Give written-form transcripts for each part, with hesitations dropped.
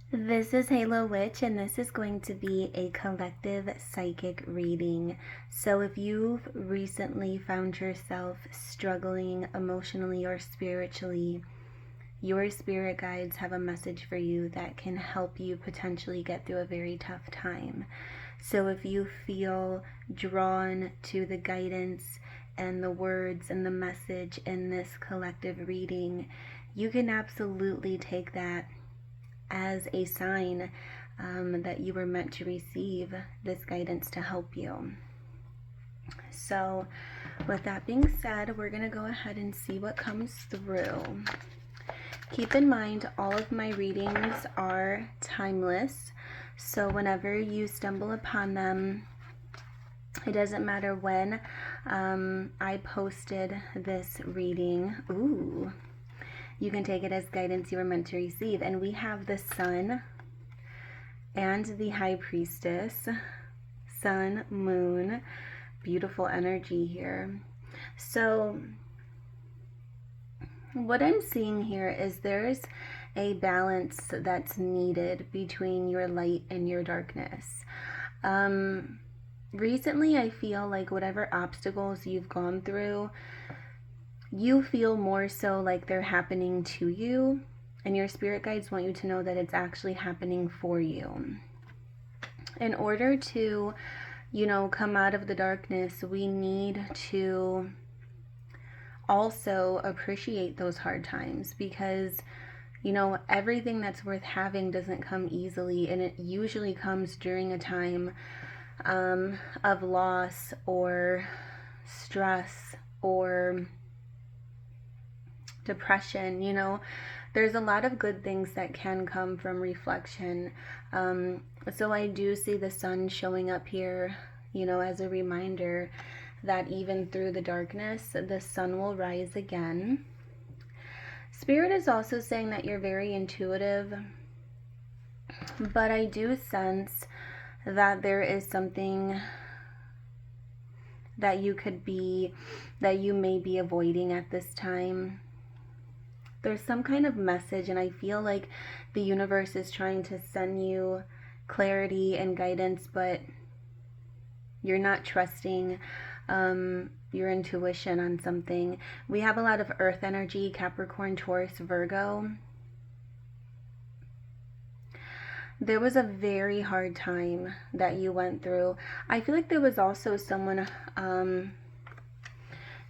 This is Halo Witch, and this is going to be a collective psychic reading. So if you've recently found yourself struggling emotionally or spiritually, your spirit guides have a message for you that can help you potentially get through a very tough time. So if you feel drawn to the guidance and the words and the message in this collective reading, you can absolutely take that as a sign that you were meant to receive this guidance to help you. So with that being said, we're going to go ahead and see what comes through. Keep in mind, all of my readings are timeless. So whenever you stumble upon them, it doesn't matter when I posted this reading. Ooh. You can take it as guidance you were meant to receive. And we have the Sun and the High Priestess. Sun, Moon, beautiful energy here. So what I'm seeing here is there's a balance that's needed between your light and your darkness. Recently, I feel like whatever obstacles you've gone through, you feel more so like they're happening to you, and your spirit guides want you to know that it's actually happening for you. In order to, come out of the darkness, we need to also appreciate those hard times, because everything that's worth having doesn't come easily, and it usually comes during a time of loss or stress or depression. There's a lot of good things that can come from reflection. So I do see the Sun showing up here, as a reminder that even through the darkness, the sun will rise again. Spirit is also saying that you're very intuitive, but I do sense that there is something that you may be avoiding at this time. There's some kind of message, and I feel like the universe is trying to send you clarity and guidance, but you're not trusting your intuition on something. We have a lot of earth energy, Capricorn, Taurus, Virgo. There was a very hard time that you went through. I feel like there was also someone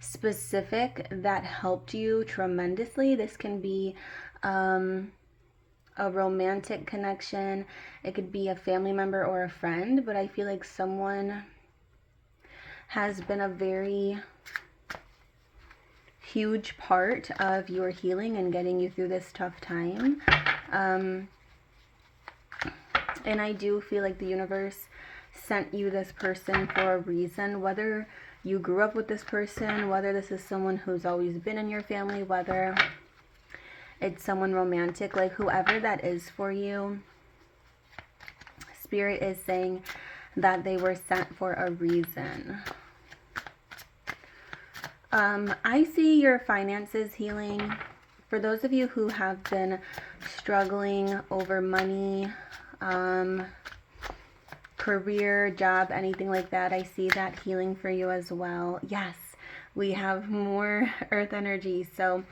specific that helped you tremendously. This can be a romantic connection. It could be a family member or a friend, but I feel like someone has been a very huge part of your healing and getting you through this tough time. And I do feel like the universe sent you this person for a reason, whether you grew up with this person, whether this is someone who's always been in your family, whether it's someone romantic, like whoever that is for you, Spirit is saying that they were sent for a reason. I see your finances healing. For those of you who have been struggling over money, career, job, anything like that, I see that healing for you as well. Yes, we have more earth energy, so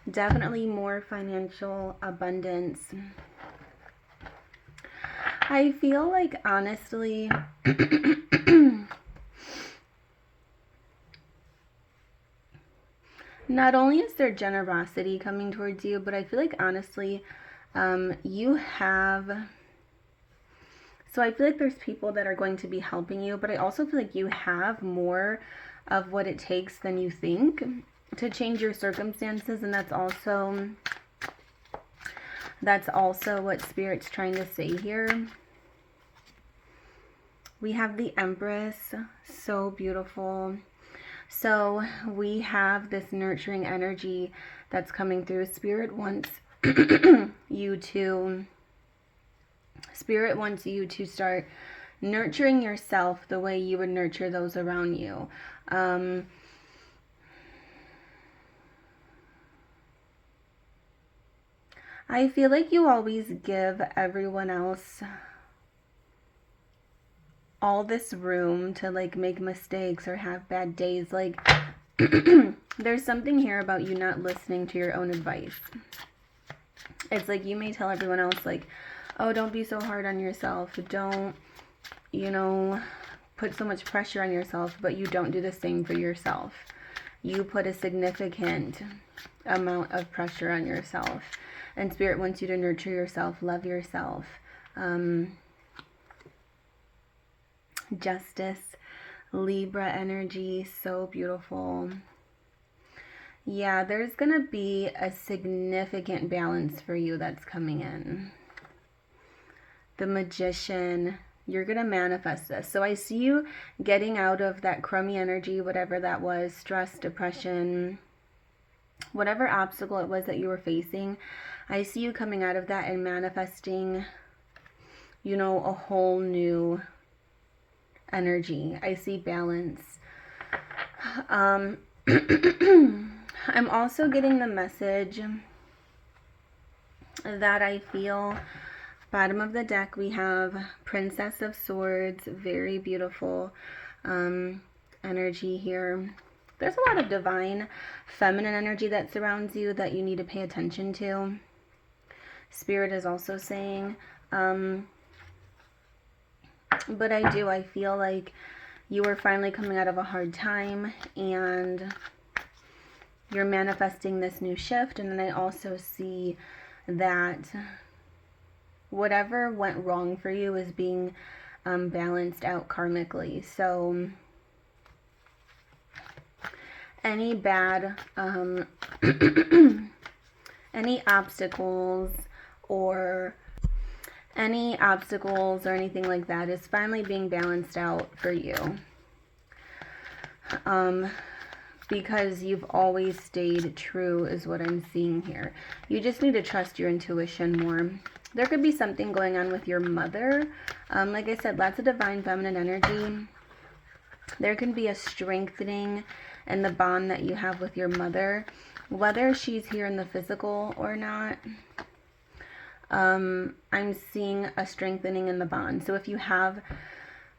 definitely more financial abundance. I feel like, honestly, not only is there generosity coming towards you, but I feel like, honestly, you have... So I feel like there's people that are going to be helping you, but I also feel like you have more of what it takes than you think to change your circumstances, and that's also what Spirit's trying to say here. We have the Empress, so beautiful. So we have this nurturing energy that's coming through. Spirit wants you to start nurturing yourself the way you would nurture those around you. I feel like you always give everyone else all this room to like make mistakes or have bad days. Like there's something here about you not listening to your own advice. It's like you may tell everyone else like, oh, don't be so hard on yourself. Don't, you know, put so much pressure on yourself, but you don't do the same for yourself. You put a significant amount of pressure on yourself. And Spirit wants you to nurture yourself, love yourself. Justice, Libra energy, so beautiful. Yeah, there's going to be a significant balance for you that's coming in. The Magician, you're going to manifest this. So I see you getting out of that crummy energy, whatever that was, stress, depression, whatever obstacle it was that you were facing. I see you coming out of that and manifesting, you know, a whole new energy. I see balance. I'm also getting the message that I feel, bottom of the deck, we have Princess of Swords, very beautiful energy here. There's a lot of divine feminine energy that surrounds you that you need to pay attention to. Spirit is also saying, but I feel like you are finally coming out of a hard time and you're manifesting this new shift. And then I also see that whatever went wrong for you is being balanced out karmically. So any bad, any obstacles or anything like that is finally being balanced out for you. Because you've always stayed true is what I'm seeing here. You just need to trust your intuition more. There could be something going on with your mother. Like I said, lots of divine feminine energy. There can be a strengthening in the bond that you have with your mother, whether she's here in the physical or not. I'm seeing a strengthening in the bond. So if you have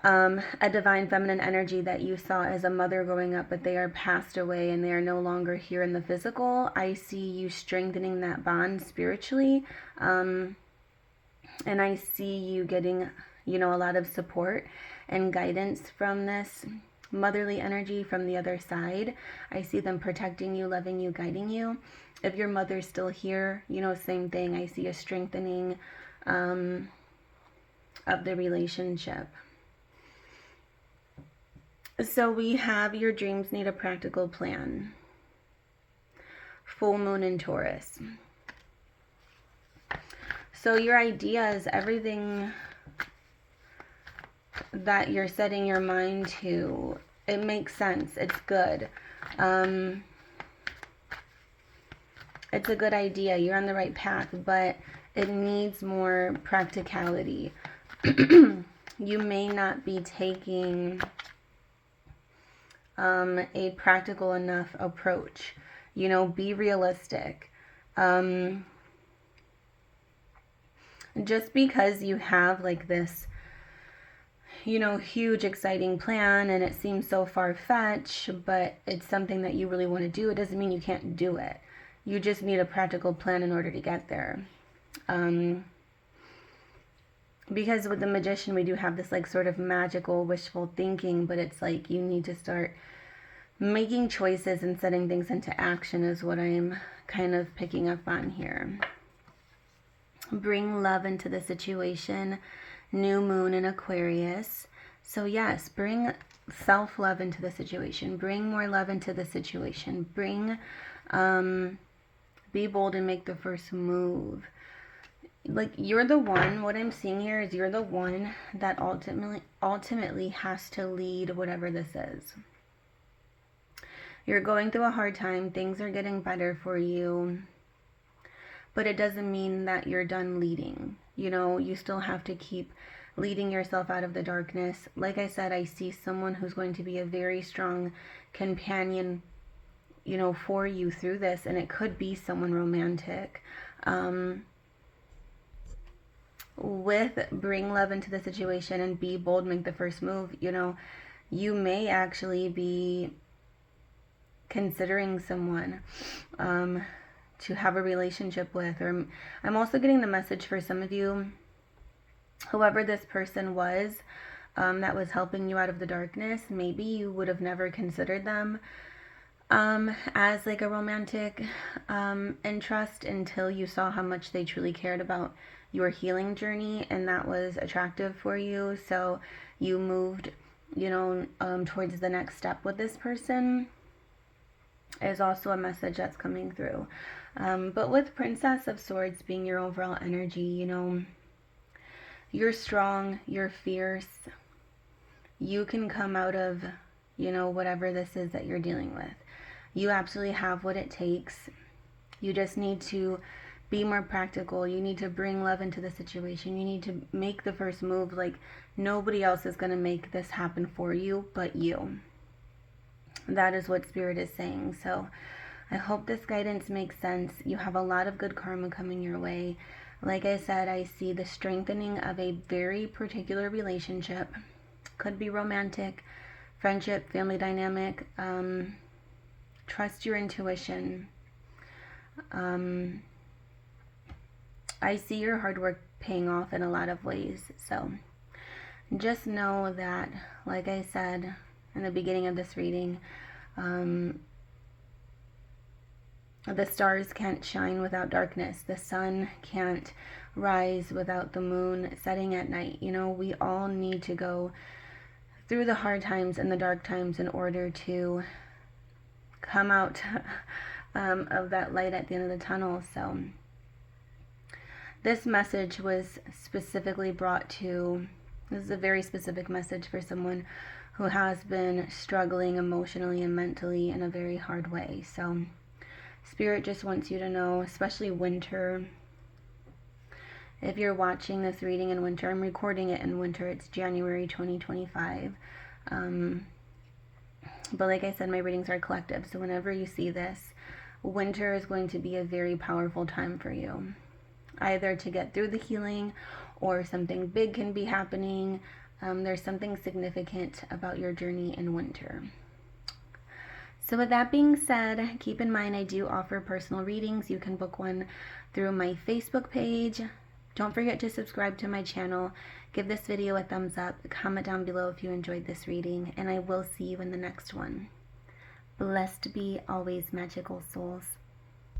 a divine feminine energy that you saw as a mother growing up, but they are passed away and they are no longer here in the physical, I see you strengthening that bond spiritually. And I see you getting, you know, a lot of support and guidance from this motherly energy from the other side. I see them protecting you, loving you, guiding you. If your mother's still here, you know, same thing. I see a strengthening of the relationship. So we have your dreams need a practical plan. Full moon in Taurus. So your ideas, everything that you're setting your mind to, it makes sense. It's good. It's a good idea. You're on the right path, but it needs more practicality. You may not be taking a practical enough approach. You know, be realistic. Just because you have like this, you know, huge exciting plan and it seems so far-fetched, but it's something that you really want to do, it doesn't mean you can't do it. You just need a practical plan in order to get there. Because with the Magician, we do have this like sort of magical wishful thinking, but it's like you need to start making choices and setting things into action is what I'm kind of picking up on here. Bring love into the situation. New moon in Aquarius. So yes, bring self-love into the situation. Bring more love into the situation. Bring, be bold and make the first move. Like, you're the one, what I'm seeing here is you're the one that ultimately has to lead whatever this is. You're going through a hard time. Things are getting better for you. But it doesn't mean that you're done leading. You know, you still have to keep leading yourself out of the darkness. Like I said, I see someone who's going to be a very strong companion, you know, for you through this. And it could be someone romantic. with bring love into the situation and be bold, make the first move, you know, you may actually be considering someone to have a relationship with. Or I'm also getting the message for some of you, whoever this person was that was helping you out of the darkness, maybe you would have never considered them as like a romantic interest until you saw how much they truly cared about your healing journey, and that was attractive for you. So you moved, you know, towards the next step with this person, is also a message that's coming through. But with Princess of Swords being your overall energy, you know, you're strong, you're fierce, you can come out of, you know, whatever this is that you're dealing with. You absolutely have what it takes. You just need to be more practical. You need to bring love into the situation. You need to make the first move. Like, nobody else is going to make this happen for you but you. That is what Spirit is saying. So I hope this guidance makes sense. You have a lot of good karma coming your way. Like I said, I see the strengthening of a very particular relationship. Could be romantic, friendship, family dynamic. Trust your intuition. I see your hard work paying off in a lot of ways. So just know that, like I said in the beginning of this reading, the stars can't shine without darkness. The sun can't rise without the moon setting at night. You know, we all need to go through the hard times and the dark times in order to come out of that light at the end of the tunnel. So this message was specifically brought to, this is a very specific message for someone who has been struggling emotionally and mentally in a very hard way. So Spirit just wants you to know, especially winter. If you're watching this reading in winter, I'm recording it in winter. It's January 2025. But like I said, my readings are collective. So whenever you see this, winter is going to be a very powerful time for you. Either to get through the healing or something big can be happening. There's something significant about your journey in winter. So with that being said, keep in mind I do offer personal readings. You can book one through my Facebook page. Don't forget to subscribe to my channel. Give this video a thumbs up. Comment down below if you enjoyed this reading. And I will see you in the next one. Blessed be always, magical souls.